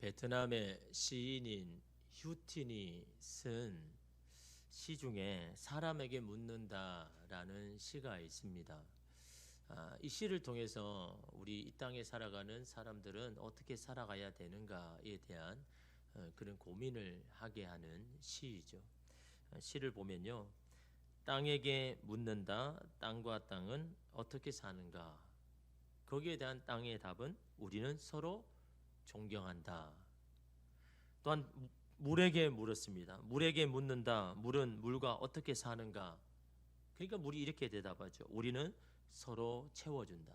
베트남의 시인인 휴틴이 쓴 시 중에 사람에게 묻는다라는 시가 있습니다. 이 시를 통해서 우리 이 땅에 살아가는 사람들은 어떻게 살아가야 되는가에 대한 그런 고민을 하게 하는 시이죠. 시를 보면요, 땅에게 묻는다. 땅과 땅은 어떻게 사는가? 거기에 대한 땅의 답은 우리는 서로 존경한다. 또한 물에게 물었습니다. 물에게 묻는다. 물은 물과 어떻게 사는가? 그러니까 물이 이렇게 대답하죠. 우리는 서로 채워준다.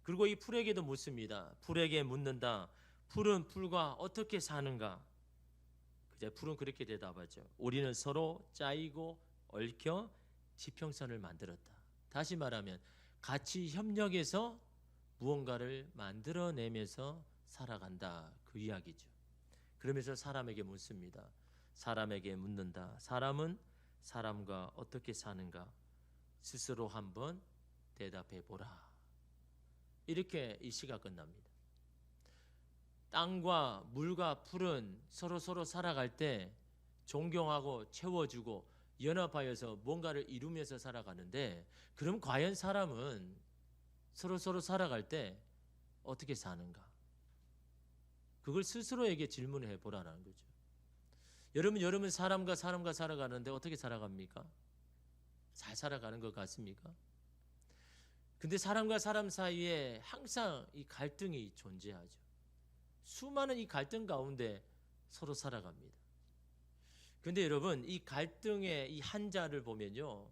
그리고 이 풀에게도 묻습니다. 풀에게 묻는다. 풀은 풀과 어떻게 사는가? 그제 풀은 그렇게 대답하죠. 우리는 서로 짜이고 얽혀 지평선을 만들었다. 다시 말하면 같이 협력해서 무언가를 만들어내면서 살아간다. 그 이야기죠. 그러면서 사람에게 묻습니다. 사람에게 묻는다. 사람은 사람과 어떻게 사는가? 스스로 한번 대답해 보라. 이렇게 이 시가 끝납니다. 땅과 물과 풀은 서로 살아갈 때 존경하고 채워주고 연합하여서 뭔가를 이루면서 살아가는데, 그럼 과연 사람은 서로 살아갈 때 어떻게 사는가? 그걸 스스로에게 질문해 보라는 거죠. 여러분 사람과 살아가는데 어떻게 살아갑니까? 잘 살아가는 것 같습니까? 근데 사람과 사람 사이에 항상 이 갈등이 존재하죠. 수많은 이 갈등 가운데 서로 살아갑니다. 근데 여러분, 이 갈등의 이 한자를 보면요,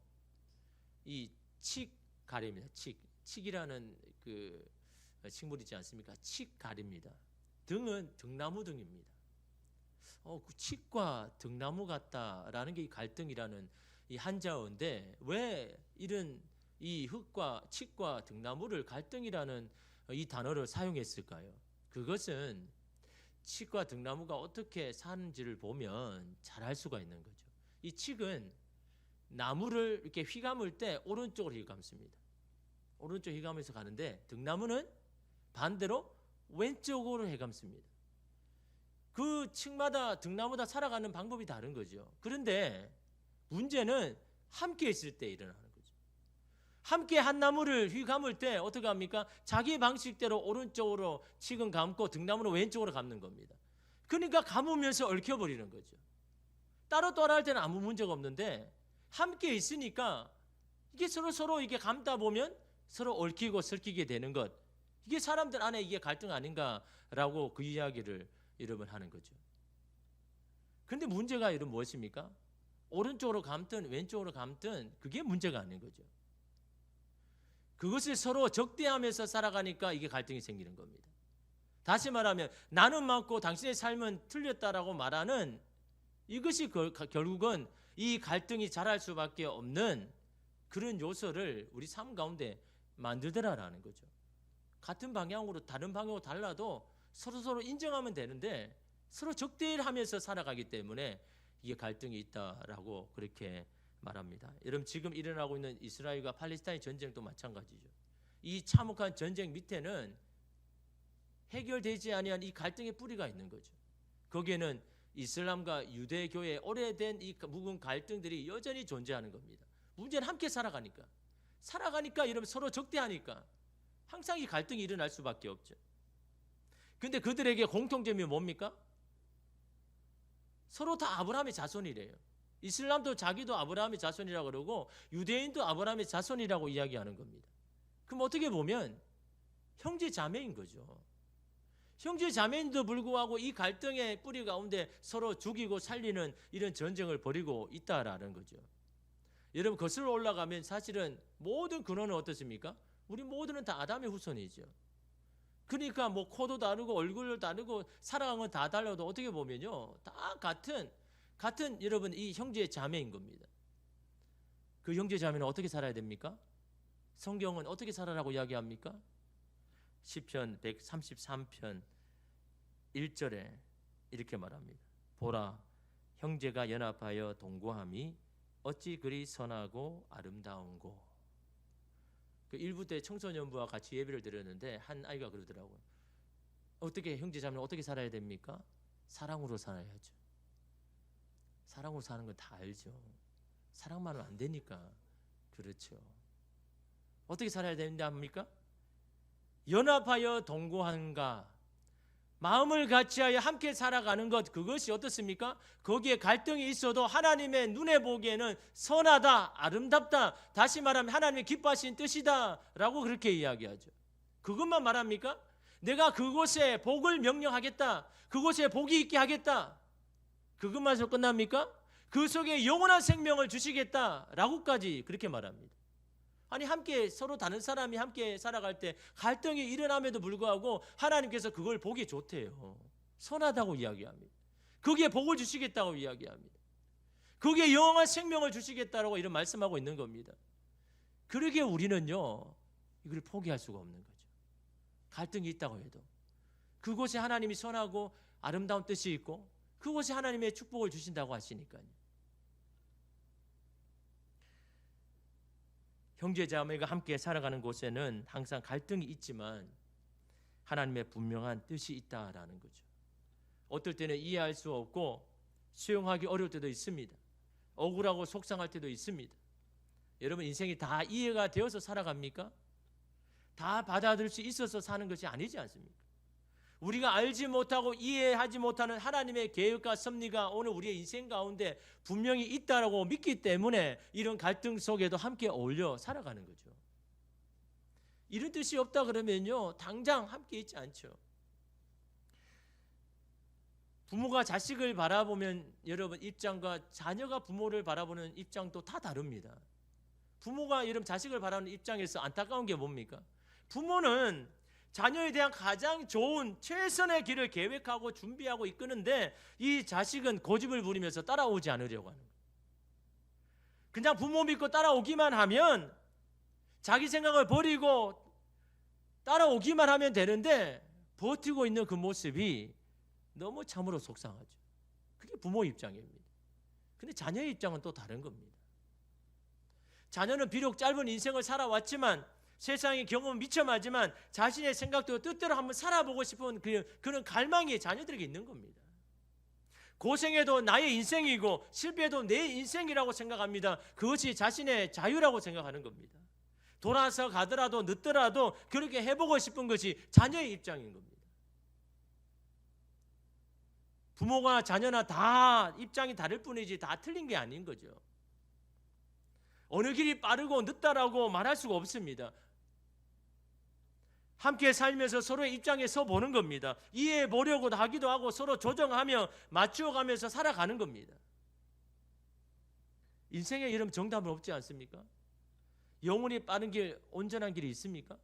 이 칡가리입니다. 칡이라는 그 식물이 있지 않습니까? 칡가리입니다. 등은 등나무 등입니다. 그 칡과 등나무 같다라는 게 이 갈등이라는 이 한자어인데, 왜 이런 이 흙과 칡과 등나무를 갈등이라는 이 단어를 사용했을까요? 그것은 칡과 등나무가 어떻게 사는지를 보면 잘 알 수가 있는 거죠. 이 칡은 나무를 이렇게 휘감을 때 오른쪽으로 휘감습니다. 오른쪽 휘감에서 가는데, 등나무는 반대로 왼쪽으로 휘감습니다. 그 칡마다 등나무다 살아가는 방법이 다른 거죠. 그런데 문제는 함께 있을 때 일어나는 거죠. 함께 한 나무를 휘감을 때 어떻게 합니까? 자기 방식대로 오른쪽으로 칡은 감고 등나무는 왼쪽으로 감는 겁니다. 그러니까 감으면서 얽혀버리는 거죠. 따로 할 때는 아무 문제가 없는데, 함께 있으니까 이게 서로 이게 감다 보면 서로 얽히고 설키게 되는 것, 이게 사람들 안에 이게 갈등 아닌가라고 그 이야기를 여러분 하는 거죠. 그런데 문제가 여러분 무엇입니까? 오른쪽으로 감든 왼쪽으로 감든 그게 문제가 아닌 거죠. 그것을 서로 적대하면서 살아가니까 이게 갈등이 생기는 겁니다. 다시 말하면 나는 맞고 당신의 삶은 틀렸다라고 말하는 이것이 결국은 이 갈등이 자랄 수밖에 없는 그런 요소를 우리 삶 가운데 만들더라라는 거죠. 같은 방향으로 다른 방향으로 달라도 서로 인정하면 되는데, 서로 적대하면서 살아가기 때문에 이게 갈등이 있다라고 그렇게 말합니다. 여러분, 지금 일어나고 있는 이스라엘과 팔레스타인 전쟁도 마찬가지죠. 이 참혹한 전쟁 밑에는 해결되지 아니한 이 갈등의 뿌리가 있는 거죠. 거기에는 이슬람과 유대교의 오래된 이 묵은 갈등들이 여전히 존재하는 겁니다. 문제는 함께 살아가니까 여러분 서로 적대하니까 항상 이 갈등이 일어날 수밖에 없죠. 근데 그들에게 공통점이 뭡니까? 서로 다 아브라함의 자손이래요. 이슬람도 자기도 아브라함의 자손이라고 그러고 유대인도 아브라함의 자손이라고 이야기하는 겁니다. 그럼 어떻게 보면 형제 자매인 거죠. 형제 자매인도 불구하고 이 갈등의 뿌리 가운데 서로 죽이고 살리는 이런 전쟁을 벌이고 있다라는 거죠. 여러분, 거슬러 올라가면 사실은 모든 근원은 어떻습니까? 우리 모두는 다 아담의 후손이죠. 그러니까 뭐 코도 다르고 얼굴도 다르고 살아간 건 다 달라도 어떻게 보면요, 다 같은 여러분 이 형제 자매인 겁니다. 그 형제 자매는 어떻게 살아야 됩니까? 성경은 어떻게 살아라고 이야기합니까? 시편 133편 1절에 이렇게 말합니다. 보라, 형제가 연합하여 동거함이 어찌 그리 선하고 아름다운고. 그 일부 때 청소년부와 같이 예배를 드렸는데 한 아이가 그러더라고요. 어떻게 형제자매는 어떻게 살아야 됩니까? 사랑으로 살아야죠. 사랑으로 사는 건 다 알죠. 사랑만은 안 되니까. 그렇죠. 어떻게 살아야 됩니까? 연합하여 동거한가, 마음을 같이하여 함께 살아가는 것, 그것이 어떻습니까? 거기에 갈등이 있어도 하나님의 눈에 보기에는 선하다, 아름답다, 다시 말하면 하나님의 기뻐하신 뜻이다 라고 그렇게 이야기하죠. 그것만 말합니까? 내가 그곳에 복을 명령하겠다, 그곳에 복이 있게 하겠다, 그것만 해서 끝납니까? 그 속에 영원한 생명을 주시겠다 라고까지 그렇게 말합니다. 아니, 함께 서로 다른 사람이 함께 살아갈 때 갈등이 일어남에도 불구하고 하나님께서 그걸 보기 좋대요. 선하다고 이야기합니다. 거기에 복을 주시겠다고 이야기합니다. 거기에 영원한 생명을 주시겠다라고 이런 말씀하고 있는 겁니다. 그러기에 우리는요, 이걸 포기할 수가 없는 거죠. 갈등이 있다고 해도 그곳에 하나님이 선하고 아름다운 뜻이 있고 그곳에 하나님의 축복을 주신다고 하시니까요. 형제자매가 함께 살아가는 곳에는 항상 갈등이 있지만 하나님의 분명한 뜻이 있다라는 거죠. 어떨 때는 이해할 수 없고 수용하기 어려울 때도 있습니다. 억울하고 속상할 때도 있습니다. 여러분, 인생이 다 이해가 되어서 살아갑니까? 다 받아들일 수 있어서 사는 것이 아니지 않습니까? 우리가 알지 못하고 이해하지 못하는 하나님의 계획과 섭리가 오늘 우리의 인생 가운데 분명히 있다라고 믿기 때문에 이런 갈등 속에도 함께 어울려 살아가는 거죠. 이런 뜻이 없다 그러면요, 당장 함께 있지 않죠. 부모가 자식을 바라보면 여러분 입장과 자녀가 부모를 바라보는 입장도 다 다릅니다. 부모가 여러분 자식을 바라보는 입장에서 안타까운 게 뭡니까? 부모는 자녀에 대한 가장 좋은 최선의 길을 계획하고 준비하고 이끄는데 이 자식은 고집을 부리면서 따라오지 않으려고 하는 거예요. 그냥 부모 믿고 따라오기만 하면, 자기 생각을 버리고 따라오기만 하면 되는데 버티고 있는 그 모습이 너무 참으로 속상하죠. 그게 부모 입장입니다. 근데 자녀의 입장은 또 다른 겁니다. 자녀는 비록 짧은 인생을 살아왔지만, 세상의 경험은 미쳐마지만 자신의 생각도 뜻대로 한번 살아보고 싶은 그런 갈망이 자녀들에게 있는 겁니다. 고생해도 나의 인생이고 실패해도 내 인생이라고 생각합니다. 그것이 자신의 자유라고 생각하는 겁니다. 돌아서 가더라도 늦더라도 그렇게 해보고 싶은 것이 자녀의 입장인 겁니다. 부모가 자녀나 다 입장이 다를 뿐이지 다 틀린 게 아닌 거죠. 어느 길이 빠르고 늦다라고 말할 수가 없습니다. 함께 살면서 서로의 입장에 서 보는 겁니다. 이해해 보려고 하기도 하고 서로 조정하며 맞추어가면서 살아가는 겁니다. 인생에 이런 정답은 없지 않습니까? 영원히 빠른 길, 온전한 길이 있습니까?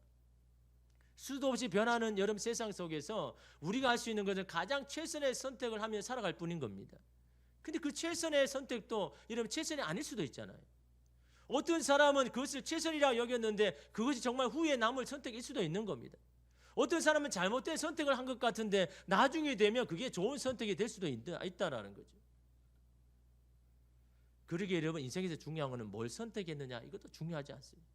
수도 없이 변하는 여름 세상 속에서 우리가 할 수 있는 것은 가장 최선의 선택을 하며 살아갈 뿐인 겁니다. 근데 그 최선의 선택도 여러분 최선이 아닐 수도 있잖아요. 어떤 사람은 그것을 최선이라고 여겼는데 그것이 정말 후에 남을 선택일 수도 있는 겁니다. 어떤 사람은 잘못된 선택을 한 것 같은데 나중에 되면 그게 좋은 선택이 될 수도 있다라는 거죠. 그러기에 여러분, 인생에서 중요한 것은 뭘 선택했느냐, 이것도 중요하지 않습니다.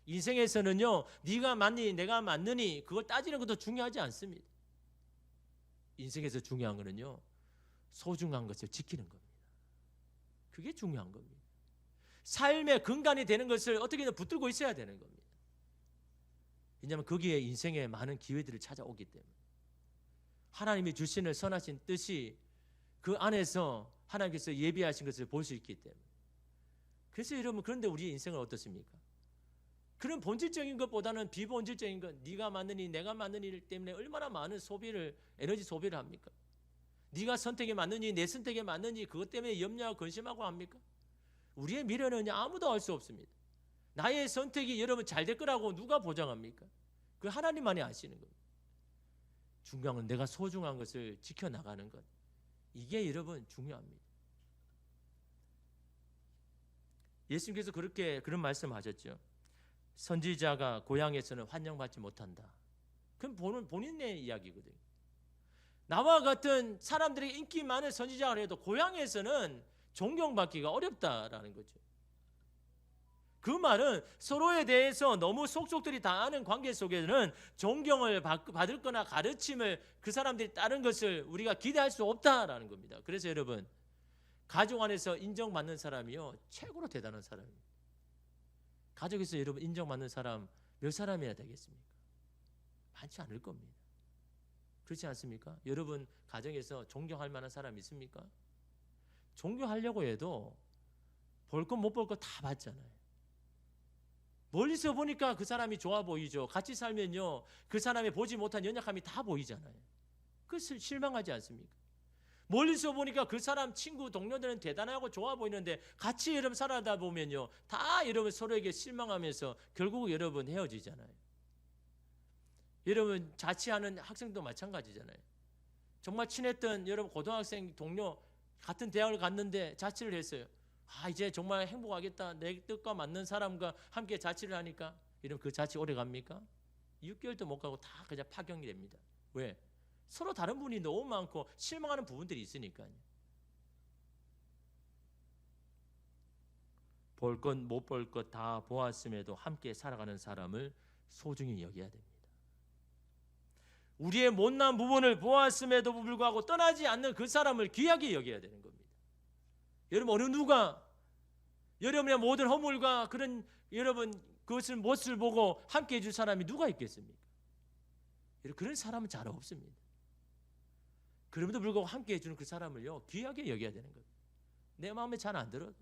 인생에서는요, 네가 맞니 내가 맞느니 그걸 따지는 것도 중요하지 않습니다. 인생에서 중요한 것은요, 소중한 것을 지키는 겁니다. 그게 중요한 겁니다. 삶의 근간이 되는 것을 어떻게든 붙들고 있어야 되는 겁니다. 왜냐하면 거기에 인생에 많은 기회들을 찾아오기 때문에, 하나님이 주시는 선하신 뜻이 그 안에서 하나님께서 예비하신 것을 볼 수 있기 때문에. 그래서 여러분, 그런데 우리의 인생은 어떻습니까? 그런 본질적인 것보다는 비본질적인 것, 네가 맞느니 내가 맞느니 때문에 얼마나 많은 에너지 소비를 합니까? 네가 선택에 맞느니 내 선택에 맞느니 그것 때문에 염려하고 근심하고 합니까? 우리의 미래는 아무도 알 수 없습니다. 나의 선택이 여러분 잘 될 거라고 누가 보장합니까? 그 하나님만이 아시는 겁니다. 중요한 건 내가 소중한 것을 지켜나가는 것. 이게 여러분 중요합니다. 예수님께서 그런 말씀하셨죠. 선지자가 고향에서는 환영받지 못한다. 그건 본인의 이야기거든요. 나와 같은 사람들이 인기 많은 선지자가 해도 고향에서는 존경받기가 어렵다라는 거죠. 그 말은 서로에 대해서 너무 속속들이 다 아는 관계 속에는 존경을 받을 거나 가르침을 그 사람들이 따른 것을 우리가 기대할 수 없다라는 겁니다. 그래서 여러분, 가족 안에서 인정받는 사람이요, 최고로 대단한 사람입니다. 가족에서 여러분 인정받는 사람 몇 사람이야 되겠습니까? 많지 않을 겁니다. 그렇지 않습니까? 여러분 가정에서 존경할 만한 사람 있습니까? 존경하려고 해도 볼 것 못 볼 것 다 봤잖아요. 멀리서 보니까 그 사람이 좋아 보이죠. 같이 살면요, 그 사람의 보지 못한 연약함이 다 보이잖아요. 그래서 실망하지 않습니까? 멀리서 보니까 그 사람 친구 동료들은 대단하고 좋아 보이는데 같이 여러분 살아다 보면요, 다 여러분 서로에게 실망하면서 결국 여러분 헤어지잖아요. 여러분 자취하는 학생도 마찬가지잖아요. 정말 친했던 여러분 고등학생 동료 같은 대학을 갔는데 자취를 했어요. 이제 정말 행복하겠다. 내 뜻과 맞는 사람과 함께 자취를 하니까 이러면 그 자취 오래 갑니까? 6개월도 못 가고 다 그냥 파경이 됩니다. 왜? 서로 다른 분이 너무 많고 실망하는 부분들이 있으니까요. 볼 것 못 볼 것 다 보았음에도 함께 살아가는 사람을 소중히 여겨야 됩니다. 우리의 못난 부분을 보았음에도 불구하고 떠나지 않는 그 사람을 귀하게 여겨야 되는 겁니다. 여러분 어느 누가 여러분의 모든 허물과 그런 여러분 그것을 못을 보고 함께 해줄 사람이 누가 있겠습니까? 그런 사람은 잘 없습니다. 그럼에도 불구하고 함께 해주는 그 사람을요 귀하게 여겨야 되는 겁니다. 내 마음에 잘 안 들어도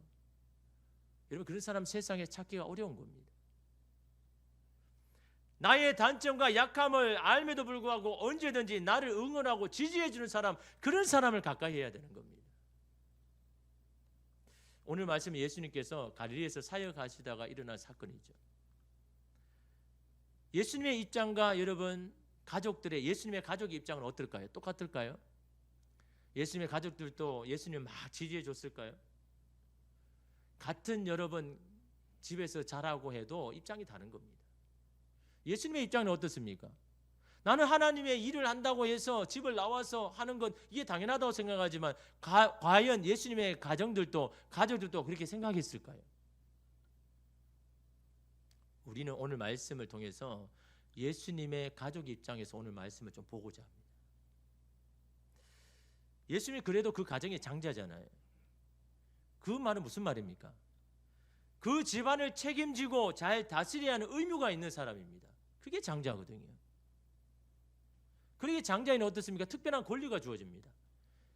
여러분 그런 사람 세상에 찾기가 어려운 겁니다. 나의 단점과 약함을 알면도 불구하고 언제든지 나를 응원하고 지지해주는 사람, 그런 사람을 가까이 해야 되는 겁니다. 오늘 말씀은 예수님께서 갈릴리에서 사역하시다가 일어난 사건이죠. 예수님의 입장과 여러분 가족들의 예수님의 가족의 입장은 어떨까요? 똑같을까요? 예수님의 가족들도 예수님을 막 지지해 줬을까요? 같은 여러분 집에서 자라고 해도 입장이 다른 겁니다. 예수님의 입장은 어떻습니까? 나는 하나님의 일을 한다고 해서 집을 나와서 하는 건 이게 당연하다고 생각하지만 과연 예수님의 가족들도 그렇게 생각했을까요? 우리는 오늘 말씀을 통해서 예수님의 가족 입장에서 오늘 말씀을 좀 보고자 합니다. 예수님이 그래도 그 가정의 장자잖아요. 그 말은 무슨 말입니까? 그 집안을 책임지고 잘 다스려야 하는 의무가 있는 사람입니다. 그게 장자거든요. 그러기 장자에는 어떻습니까? 특별한 권리가 주어집니다.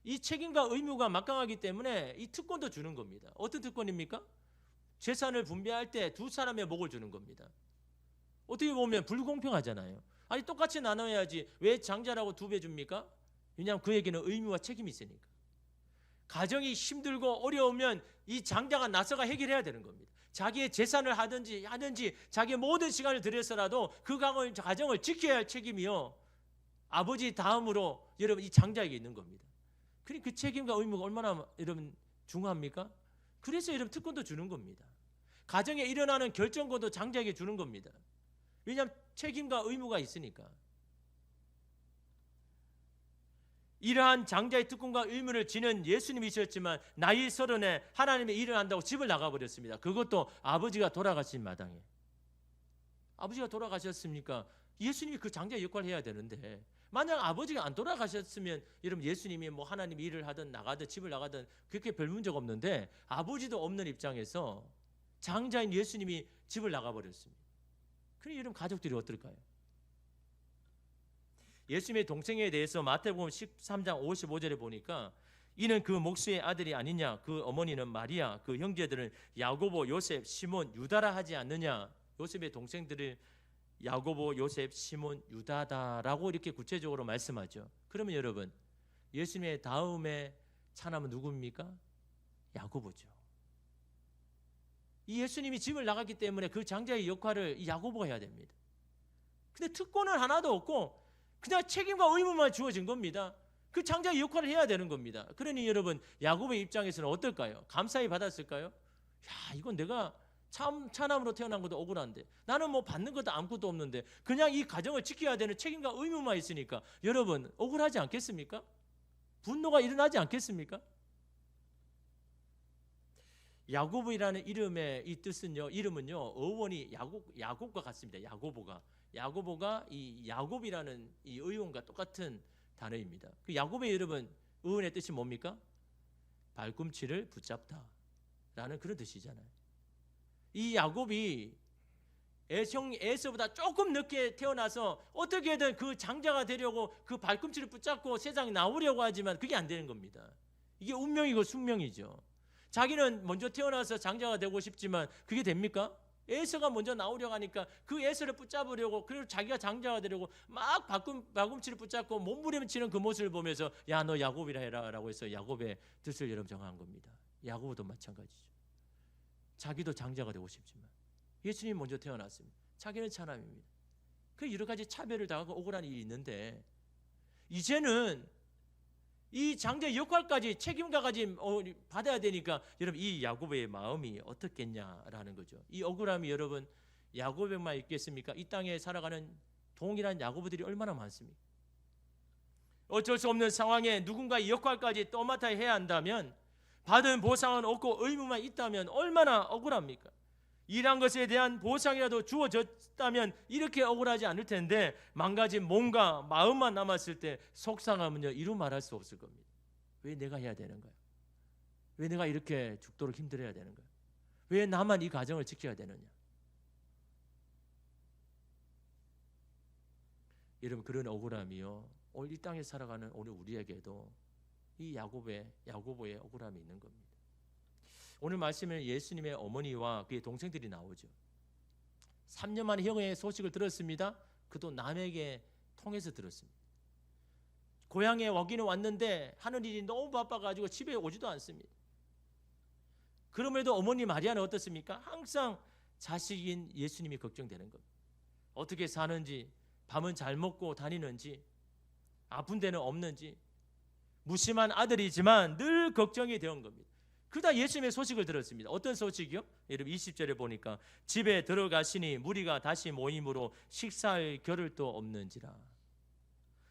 이 책임과 의무가 막강하기 때문에 이 특권도 주는 겁니다. 어떤 특권입니까? 재산을 분배할 때 두 사람의 목을 주는 겁니다. 어떻게 보면 불공평하잖아요. 아니 똑같이 나눠야지 왜 장자라고 2배 줍니까? 왜냐하면 그에게는 의무와 책임이 있으니까. 가정이 힘들고 어려우면 이 장자가 나서가 해결해야 되는 겁니다. 자기의 재산을 하든지 자기의 모든 시간을 들여서라도 그 가정을 지켜야 할 책임이요, 아버지 다음으로 여러분 이 장자에게 있는 겁니다. 그 책임과 의무가 얼마나 여러분 중요합니까? 그래서 여러분 특권도 주는 겁니다. 가정에 일어나는 결정권도 장자에게 주는 겁니다. 왜냐하면 책임과 의무가 있으니까. 이러한 장자의 특권과 의무를 지는 예수님이셨지만 나이 30에 하나님의 일을 한다고 집을 나가버렸습니다. 그것도 아버지가 돌아가신 마당에. 아버지가 돌아가셨습니까? 예수님이 그 장자의 역할을 해야 되는데, 만약 아버지가 안 돌아가셨으면 여러분 예수님이 뭐 하나님 일을 하든 나가든 집을 나가든 그렇게 별 문제가 없는데, 아버지도 없는 입장에서 장자인 예수님이 집을 나가버렸습니다. 그럼 여러분 가족들이 어떨까요? 예수님의 동생에 대해서 마태복음 13장 55절에 보니까 이는 그 목수의 아들이 아니냐, 그 어머니는 마리아, 그 형제들은 야고보, 요셉, 시몬, 유다라 하지 않느냐. 요셉의 동생들을 야고보, 요셉, 시몬, 유다다라고 이렇게 구체적으로 말씀하죠. 그러면 여러분 예수님의 다음에 차남은 누굽니까? 야고보죠. 이 예수님이 집을 나갔기 때문에 그 장자의 역할을 이 야고보가 해야 됩니다. 근데 특권은 하나도 없고 그냥 책임과 의무만 주어진 겁니다. 그 장자의 역할을 해야 되는 겁니다. 그러니 여러분 야고보의 입장에서는 어떨까요? 감사히 받았을까요? 야, 이건 내가 차남으로 태어난 것도 억울한데, 나는 뭐 받는 것도 아무것도 없는데 그냥 이 가정을 지켜야 되는 책임과 의무만 있으니까 여러분 억울하지 않겠습니까? 분노가 일어나지 않겠습니까? 야고보라는 이름의 이 뜻은요, 이름은요, 어원이 야곱과 같습니다. 야고보가 이 야곱이라는 이 의원과 똑같은 단어입니다. 그 야곱의 이름은 의원의 뜻이 뭡니까? 발꿈치를 붙잡다라는 그런 뜻이잖아요. 이 야곱이 형 에서보다 조금 늦게 태어나서 어떻게든 그 장자가 되려고 그 발꿈치를 붙잡고 세상에 나오려고 하지만 그게 안 되는 겁니다. 이게 운명이고 숙명이죠. 자기는 먼저 태어나서 장자가 되고 싶지만 그게 됩니까? 에서가 먼저 나오려고 하니까 그 에서를 붙잡으려고, 그리고 자기가 장자가 되려고 막 발꿈치를 붙잡고 몸부림치는 그 모습을 보면서 야, 너 야곱이라 해라 라고 해서 야곱의 뜻을 여러분 정한 겁니다. 야고보도 마찬가지죠. 자기도 장자가 되고 싶지만 예수님 먼저 태어났습니다. 자기는 사람입니다. 그 여러 가지 차별을 당하고 억울한 일이 있는데 이제는 이 장자의 역할까지 책임까지 받아야 되니까 여러분 이 야고보의 마음이 어떻겠냐라는 거죠. 이 억울함이 여러분 야고보만 있겠습니까? 이 땅에 살아가는 동일한 야고보들이 얼마나 많습니까? 어쩔 수 없는 상황에 누군가의 역할까지 떠맡아 해야 한다면, 받은 보상은 없고 의무만 있다면 얼마나 억울합니까? 일한 것에 대한 보상이라도 주어졌다면 이렇게 억울하지 않을 텐데, 망가진 몸과 마음만 남았을 때 속상함은요 이루 말할 수 없을 겁니다. 왜 내가 해야 되는 거야? 왜 내가 이렇게 죽도록 힘들어야 되는 거야? 왜 나만 이 가정을 지켜야 되느냐? 여러분, 그런 억울함이요 오늘 이 땅에 살아가는 오늘 우리에게도 이 야고보의 억울함이 있는 겁니다. 오늘 말씀에는 예수님의 어머니와 그의 동생들이 나오죠. 3년 만에 형의 소식을 들었습니다. 그도 남에게 통해서 들었습니다. 고향에 오기는 왔는데 하는 일이 너무 바빠가지고 집에 오지도 않습니다. 그럼에도 어머니 마리아는 어떻습니까? 항상 자식인 예수님이 걱정되는 겁니다. 어떻게 사는지, 밥은 잘 먹고 다니는지, 아픈 데는 없는지, 무심한 아들이지만 늘 걱정이 되는 겁니다. 그러다 예수님의 소식을 들었습니다. 어떤 소식이요? 여러분 20절에 보니까 집에 들어가시니 무리가 다시 모임으로 식사할 겨를도 없는지라.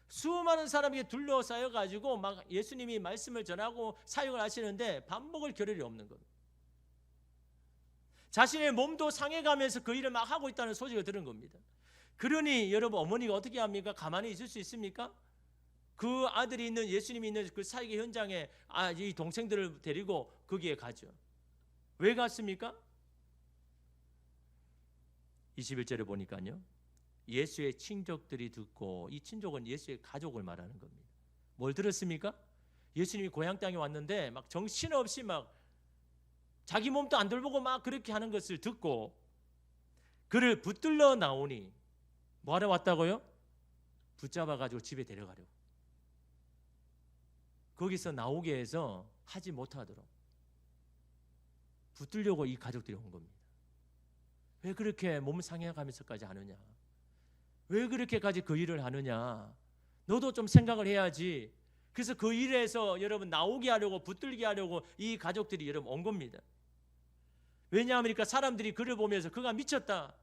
수많은 사람이 둘러싸여 가지고 막 예수님이 말씀을 전하고 사역을 하시는데 밥 먹을 겨를이 없는 겁니다. 자신의 몸도 상해가면서 그 일을 막 하고 있다는 소식을 들은 겁니다. 그러니 여러분 어머니가 어떻게 합니까? 가만히 있을 수 있습니까? 그 아들이 있는, 예수님이 있는 그 사역의 현장에 이 동생들을 데리고 거기에 가죠. 왜 갔습니까? 21절에 보니까요, 예수의 친족들이 듣고, 이 친족은 예수의 가족을 말하는 겁니다. 뭘 들었습니까? 예수님이 고향 땅에 왔는데 막 정신없이 막 자기 몸도 안 돌보고 막 그렇게 하는 것을 듣고 그를 붙들러 나오니 뭐하러 왔다고요? 붙잡아가지고 집에 데려가려고. 거기서 나오게 해서 하지 못하도록 붙들려고 이 가족들이 온 겁니다. 왜 그렇게 몸을 상해가면서까지 하느냐? 왜 그렇게까지 그 일을 하느냐? 너도 좀 생각을 해야지. 그래서 그 일에서 여러분 나오게 하려고, 붙들게 하려고 이 가족들이 여러분 온 겁니다. 왜냐하면 사람들이 그를 보면서 그가 미쳤다,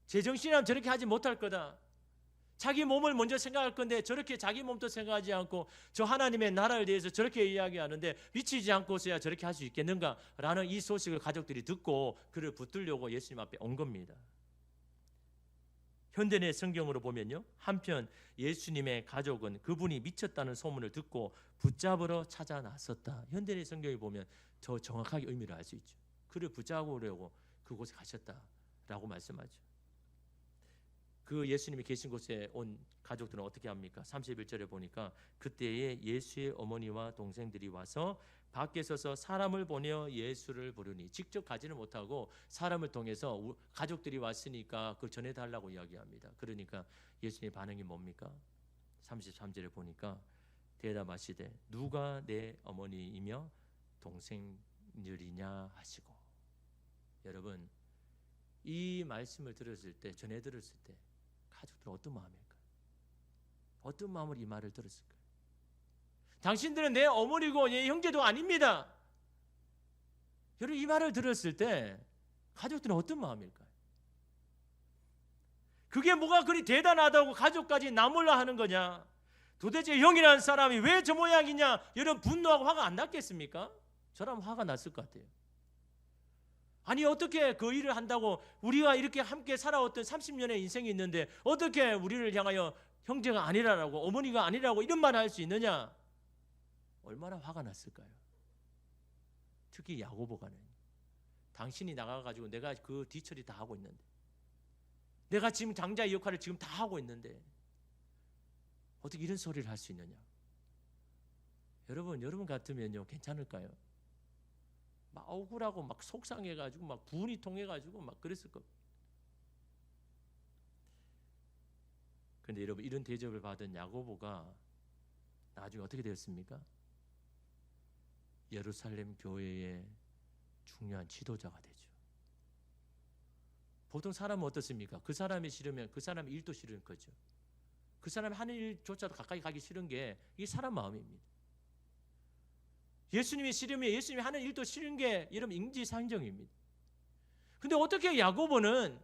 제정신이라면 저렇게 하지 못할 거다, 자기 몸을 먼저 생각할 건데 저렇게 자기 몸도 생각하지 않고 저 하나님의 나라에 대해서 저렇게 이야기하는데 미치지 않고서야 저렇게 할 수 있겠는가라는 이 소식을 가족들이 듣고 그를 붙들려고 예수님 앞에 온 겁니다. 현대의 성경으로 보면요, 한편 예수님의 가족은 그분이 미쳤다는 소문을 듣고 붙잡으러 찾아 나섰다. 현대의 성경에 보면 더 정확하게 의미를 알 수 있죠. 그를 붙잡으려고 그곳에 가셨다라고 말씀하죠. 그 예수님이 계신 곳에 온 가족들은 어떻게 합니까? 31절에 보니까 그때에 예수의 어머니와 동생들이 와서 밖에 서서 사람을 보내어 예수를 부르니, 직접 가지는 못하고 사람을 통해서 가족들이 왔으니까 그걸 전해달라고 이야기합니다. 그러니까 예수님의 반응이 뭡니까? 33절에 보니까 대답하시되 누가 내 어머니이며 동생들이냐 하시고. 여러분, 이 말씀을 들었을 때, 전해 들었을 때 가족들은 어떤 마음일까요? 어떤 마음으로 이 말을 들었을까요? 당신들은 내 어머니고 내 형제도 아닙니다. 여러분, 이 말을 들었을 때 가족들은 어떤 마음일까요? 그게 뭐가 그리 대단하다고 가족까지 나몰라 하는 거냐? 도대체 형이라는 사람이 왜 저 모양이냐? 여러분, 분노하고 화가 안 났겠습니까? 저라면 화가 났을 것 같아요. 아니 어떻게 그 일을 한다고 우리가 이렇게 함께 살아왔던 30년의 인생이 있는데 어떻게 우리를 향하여 형제가 아니라고 어머니가 아니라고 이런 말을 할 수 있느냐? 얼마나 화가 났을까요? 특히 야고보가는 당신이 나가가지고 내가 그 뒤처리 다 하고 있는데 내가 지금 장자의 역할을 지금 다 하고 있는데 어떻게 이런 소리를 할 수 있느냐? 여러분 같으면요 괜찮을까요? 막 억울하고 막 속상해가지고 막 분이 통해가지고 막 그랬을 겁니다. 그런데 여러분 이런 대접을 받은 야고보가 나중에 어떻게 되었습니까? 예루살렘 교회의 중요한 지도자가 되죠. 보통 사람은 어떻습니까? 그 사람이 싫으면 그 사람의 일도 싫은 거죠. 그 사람이 하는 일조차도 가까이 가기 싫은 게 이게 사람 마음입니다. 예수님이 싫으면 예수님이 하는 일도 싫은 게 여러분 인지상정입니다. 근데 어떻게 야고보는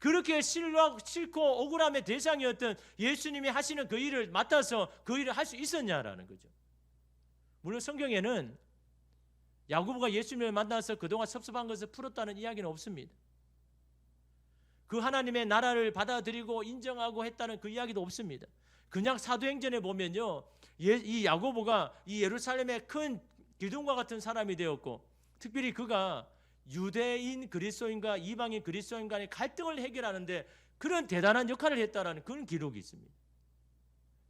그렇게 싫고 억울함의 대상이었던 예수님이 하시는 그 일을 맡아서 그 일을 할 수 있었냐라는 거죠. 물론 성경에는 야고보가 예수님을 만나서 그동안 섭섭한 것을 풀었다는 이야기는 없습니다. 그 하나님의 나라를 받아들이고 인정하고 했다는 그 이야기도 없습니다. 그냥 사도행전에 보면요, 이 야고보가 이 예루살렘의 큰 기둥과 같은 사람이 되었고, 특별히 그가 유대인 그리스도인과 이방인 그리스도인 간의 갈등을 해결하는데 그런 대단한 역할을 했다라는 그런 기록이 있습니다.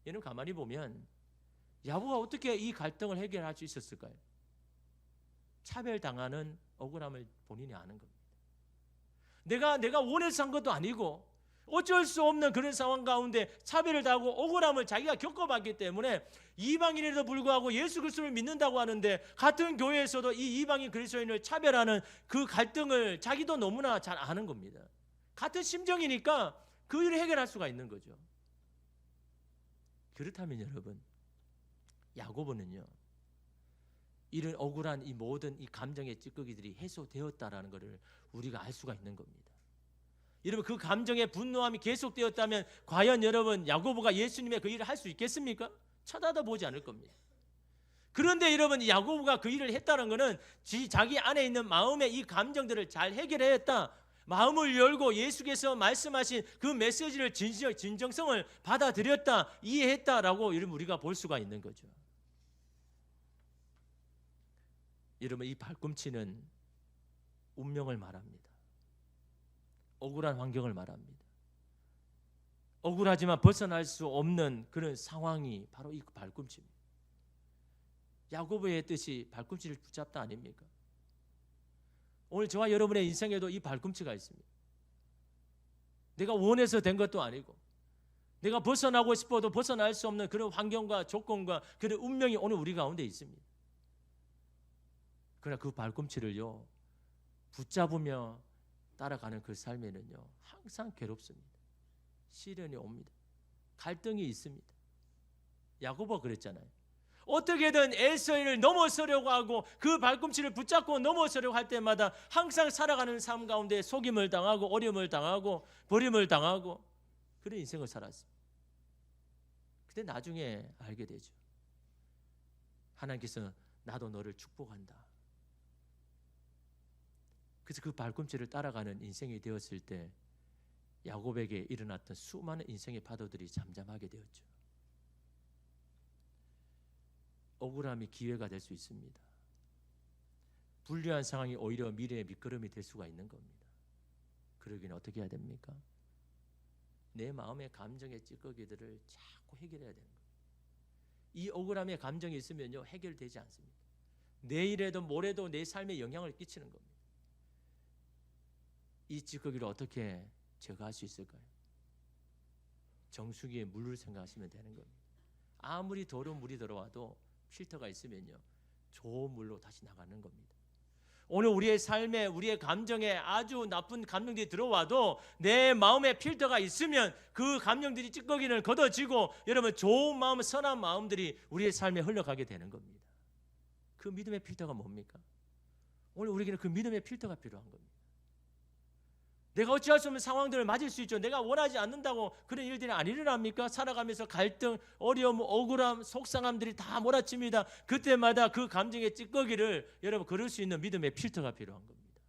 얘는 가만히 보면 야고보가 어떻게 이 갈등을 해결할 수 있었을까요? 차별당하는 억울함을 본인이 아는 겁니다. 내가 원해서 한 것도 아니고 어쩔 수 없는 그런 상황 가운데 차별을 당하고 억울함을 자기가 겪어봤기 때문에 이방인에도 불구하고 예수 그리스도를 믿는다고 하는데 같은 교회에서도 이 이방인 그리스도인을 차별하는 그 갈등을 자기도 너무나 잘 아는 겁니다. 같은 심정이니까 그 일을 해결할 수가 있는 거죠. 그렇다면 여러분, 야고보는요, 이런 억울한 이 모든 이 감정의 찌꺼기들이 해소되었다라는 것을 우리가 알 수가 있는 겁니다. 여러분, 그 감정의 분노함이 계속되었다면 과연 여러분 야고보가 예수님의 그 일을 할 수 있겠습니까? 쳐다도 보지 않을 겁니다. 그런데 여러분, 야고보가 그 일을 했다는 것은 자기 안에 있는 마음의 이 감정들을 잘 해결했다, 마음을 열고 예수께서 말씀하신 그 메시지를 진정성을 받아들였다, 이해했다라고 여러분 우리가 볼 수가 있는 거죠. 여러분, 이 발꿈치는 운명을 말합니다. 억울한 환경을 말합니다. 억울하지만 벗어날 수 없는 그런 상황이 바로 이 발꿈치입니다. 야고보의 뜻이 발꿈치를 붙잡다 아닙니까? 오늘 저와 여러분의 인생에도 이 발꿈치가 있습니다. 내가 원해서 된 것도 아니고 내가 벗어나고 싶어도 벗어날 수 없는 그런 환경과 조건과 그런 운명이 오늘 우리 가운데 있습니다. 그러나 그 발꿈치를요 붙잡으며 따라가는 그 삶에는요 항상 괴롭습니다. 시련이 옵니다. 갈등이 있습니다. 야고보가 그랬잖아요. 어떻게든 에서인을 넘어서려고 하고 그 발꿈치를 붙잡고 넘어서려고 할 때마다 항상 살아가는 삶 가운데 속임을 당하고 어려움을 당하고 버림을 당하고 그런 인생을 살았습니다. 그때 나중에 알게 되죠. 하나님께서 나도 너를 축복한다. 그래서 그 발꿈치를 따라가는 인생이 되었을 때 야곱에게 일어났던 수많은 인생의 파도들이 잠잠하게 되었죠. 억울함이 기회가 될 수 있습니다. 불리한 상황이 오히려 미래의 밑거름이 될 수가 있는 겁니다. 그러기는 어떻게 해야 됩니까? 내 마음의 감정의 찌꺼기들을 자꾸 해결해야 되는 겁니다. 이 억울함의 감정이 있으면요 해결되지 않습니다. 내일에도 모레도 내 삶에 영향을 끼치는 겁니다. 이 찌꺼기를 어떻게 제거할 수 있을까요? 정수기에 물을 생각하시면 되는 겁니다. 아무리 더러운 물이 들어와도 필터가 있으면요 좋은 물로 다시 나가는 겁니다. 오늘 우리의 삶에 우리의 감정에 아주 나쁜 감정들이 들어와도 내 마음에 필터가 있으면 그 감정들이 찌꺼기를 걷어지고 여러분 좋은 마음, 선한 마음들이 우리의 삶에 흘러가게 되는 겁니다. 그 믿음의 필터가 뭡니까? 오늘 우리에게는 그 믿음의 필터가 필요한 겁니다. 내가 어찌할 수 없는 상황들을 맞을 수 있죠. 내가 원하지 않는다고 그런 일들이 안 일어납니까? 살아가면서 갈등, 어려움, 억울함, 속상함들이 다 몰아칩니다. 그때마다 그 감정의 찌꺼기를 여러분 걸을 수 있는 믿음의 필터가 필요한 겁니다.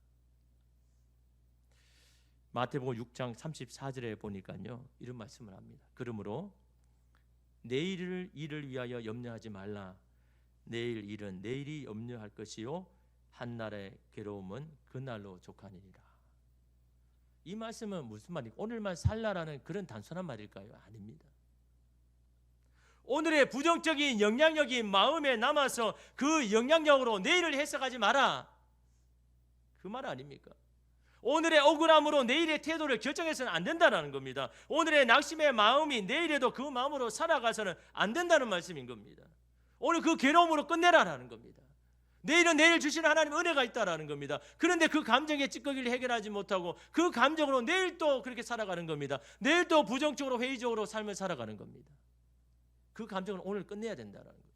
마태복음 6장 34절에 보니까요, 이런 말씀을 합니다. 그러므로 내일 일을 위하여 염려하지 말라. 내일 일은 내일이 염려할 것이요 한날의 괴로움은 그날로 족하니라. 이 말씀은 무슨 말입니까? 오늘만 살라라는 그런 단순한 말일까요? 아닙니다. 오늘의 부정적인 영향력이 마음에 남아서 그 영향력으로 내일을 해석하지 마라, 그 말 아닙니까? 오늘의 억울함으로 내일의 태도를 결정해서는 안 된다는 겁니다. 오늘의 낙심의 마음이 내일에도 그 마음으로 살아가서는 안 된다는 말씀인 겁니다. 오늘 그 괴로움으로 끝내라라는 겁니다. 내일은 내일 주시는 하나님 은혜가 있다라는 겁니다. 그런데 그 감정의 찌꺼기를 해결하지 못하고 그 감정으로 내일 또 그렇게 살아가는 겁니다. 내일 또 부정적으로 회의적으로 삶을 살아가는 겁니다. 그 감정을 오늘 끝내야 된다라는 거죠.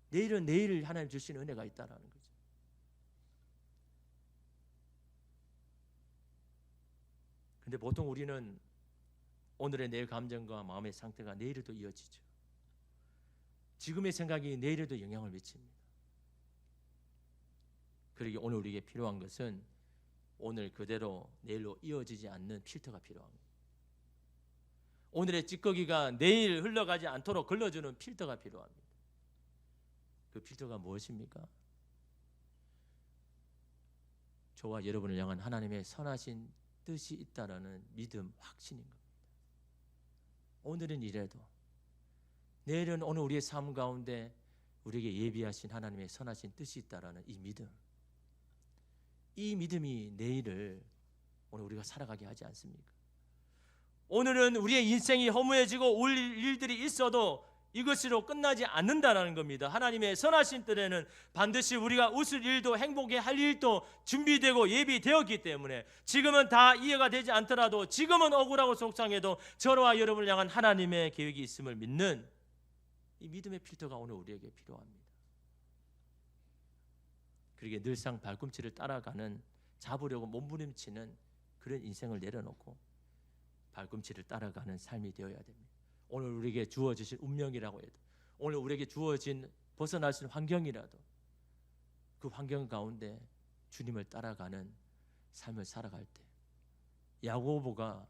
내일은 내일 하나님 주시는 은혜가 있다라는 거죠. 근데 보통 우리는 오늘의 내 감정과 마음의 상태가 내일에도 이어지죠. 지금의 생각이 내일에도 영향을 미칩니다. 그러기 오늘 우리에게 필요한 것은 오늘 그대로 내일로 이어지지 않는 필터가 필요합니다. 오늘의 찌꺼기가 내일 흘러가지 않도록 걸러주는 필터가 필요합니다. 그 필터가 무엇입니까? 저와 여러분을 향한 하나님의 선하신 뜻이 있다라는 믿음, 확신인 겁니다. 오늘은 이래도 내일은 오늘 우리의 삶 가운데 우리에게 예비하신 하나님의 선하신 뜻이 있다라는 이 믿음, 이 믿음이 내일을 오늘 우리가 살아가게 하지 않습니까? 오늘은 우리의 인생이 허무해지고 올 일들이 있어도 이것으로 끝나지 않는다는 겁니다. 하나님의 선하신 뜻에는 반드시 우리가 웃을 일도 행복해 할 일도 준비되고 예비되었기 때문에 지금은 다 이해가 되지 않더라도 지금은 억울하고 속상해도 저와 여러분을 향한 하나님의 계획이 있음을 믿는 이 믿음의 필터가 오늘 우리에게 필요합니다. 그러기에 늘상 발꿈치를 따라가는, 잡으려고 몸부림치는 그런 인생을 내려놓고 발꿈치를 따라가는 삶이 되어야 됩니다. 오늘 우리에게 주어지신 운명이라고 해도, 오늘 우리에게 주어진 벗어날 수 있는 환경이라도 그 환경 가운데 주님을 따라가는 삶을 살아갈 때, 야고보가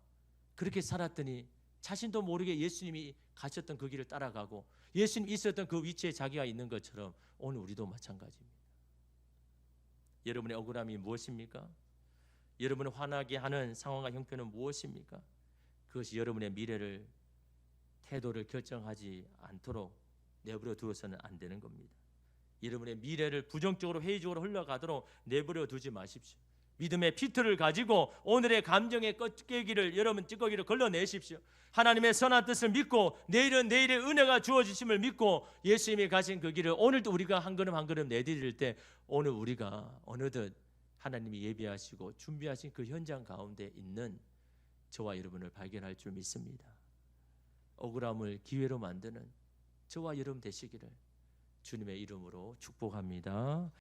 그렇게 살았더니 자신도 모르게 예수님이 가셨던 그 길을 따라가고 예수님 있었던 그 위치에 자기가 있는 것처럼 오늘 우리도 마찬가지입니다. 여러분의 억울함이 무엇입니까? 여러분을 화나게 하는 상황과 형편은 무엇입니까? 그것이 여러분의 미래를, 태도를 결정하지 않도록 내버려 두어서는 안 되는 겁니다. 여러분의 미래를 부정적으로 회의적으로 흘러가도록 내버려 두지 마십시오. 믿음의 필터를 가지고 오늘의 감정의 껍데기를, 여러분 찌꺼기를 걸러내십시오. 하나님의 선한 뜻을 믿고 내일은 내일의 은혜가 주어지심을 믿고 예수님이 가신 그 길을 오늘도 우리가 한 걸음 한 걸음 내디딜 때 오늘 우리가 어느덧 하나님이 예비하시고 준비하신 그 현장 가운데 있는 저와 여러분을 발견할 줄 믿습니다. 억울함을 기회로 만드는 저와 여러분 되시기를 주님의 이름으로 축복합니다.